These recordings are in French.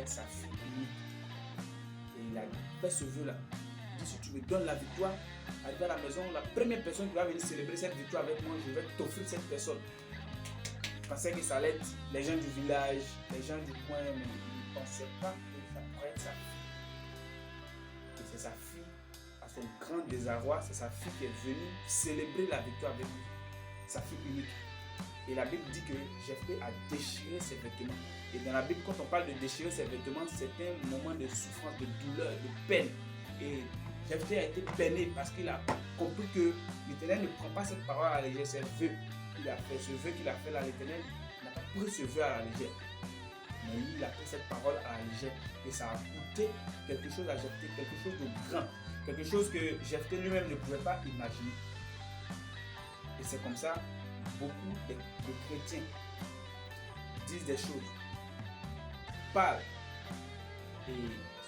sa fille unique. Et il a fait ce vœu-là. Il dit, si tu me donnes la victoire, arrivé à la maison, la première personne qui va venir célébrer cette victoire avec moi, je vais t'offrir cette personne. Il pensait que ça allait être les gens du village, les gens du coin, mais il ne pensait pas que ça pourrait être sa fille. Et c'est sa fille, à son grand désarroi, c'est sa fille qui est venue célébrer la victoire avec lui. Sa fille unique. Et la Bible dit que Jephthé a déchiré ses vêtements. Et dans la Bible, quand on parle de déchirer ses vêtements, c'est un moment de souffrance, de douleur, de peine. Et Jephthé a été peiné parce qu'il a compris que l'Éternel ne prend pas cette parole à la légère, c'est le vœu qu'il a fait. Ce vœu qu'il a fait là, l'Éternel n'a pas pris ce vœu à la légère. Mais lui, il a pris cette parole à la légère. Et ça a coûté quelque chose à Jephthé, quelque chose de grand. Quelque chose que Jephthé lui-même ne pouvait pas imaginer. Et c'est comme ça, beaucoup de chrétiens disent des choses, parlent, et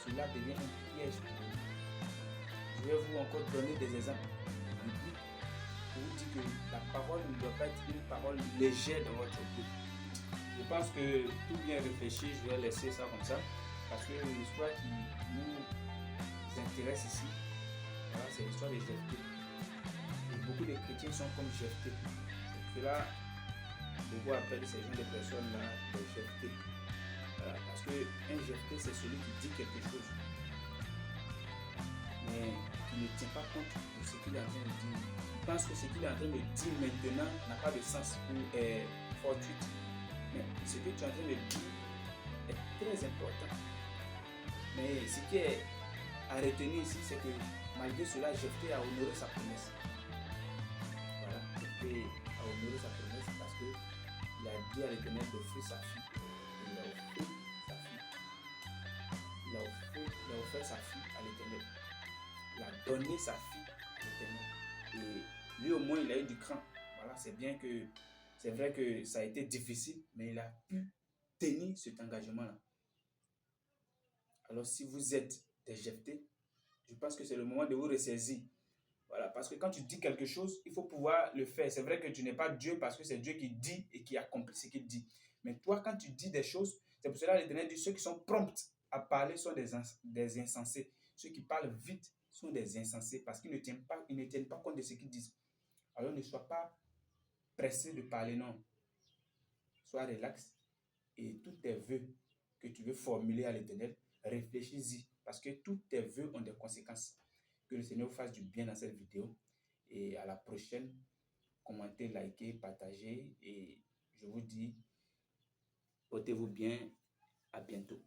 cela devient un piège pour eux. Je vais vous encore donner des exemples bibliques pour vous dire que la parole ne doit pas être une parole légère dans votre vie. Je pense que tout bien réfléchi, je vais laisser ça comme ça, parce que l'histoire qui nous intéresse ici, voilà, c'est l'histoire de Jephthé. Et beaucoup de chrétiens sont comme Jephthé. C'est cela, beaucoup appellent ces gens de personnes-là des Jephthé. Voilà, parce qu'un Jephthé, c'est celui qui dit quelque chose, mais qui ne tient pas compte de ce qu'il est en train de dire. Il pense que ce qu'il est en train de dire maintenant n'a pas de sens ou est fortuit. Mais ce que tu es en train de dire est très important. Mais ce qui est à retenir ici, c'est que malgré cela, Jephthé a honoré sa promesse. Voilà, Jephthé a honoré sa promesse parce qu'il a dit à l'Éternel d'offrir sa fille. Il a offert sa fille. Il a offert sa fille à l'Éternel. Il a donné sa fille à l'Éternel. Et lui au moins, il a eu du cran. Voilà, c'est vrai que ça a été difficile, mais il a pu tenir cet engagement-là. Alors si vous êtes des Jephthé, je pense que c'est le moment de vous ressaisir. Voilà, parce que quand tu dis quelque chose, il faut pouvoir le faire. C'est vrai que tu n'es pas Dieu parce que c'est Dieu qui dit et qui accomplit ce qu'il dit. Mais toi, quand tu dis des choses, c'est pour cela que l'Éternel dit ceux qui sont prompts à parler sont des insensés. Ceux qui parlent vite sont des insensés parce qu'ils ne tiennent pas compte de ce qu'ils disent. Alors ne sois pas pressé de parler, non. Sois relax et tous tes vœux que tu veux formuler à l'Éternel, réfléchis-y parce que tous tes vœux ont des conséquences. Que le Seigneur vous fasse du bien dans cette vidéo et à la prochaine. Commentez, likez, partagez et je vous dis, portez-vous bien, à bientôt.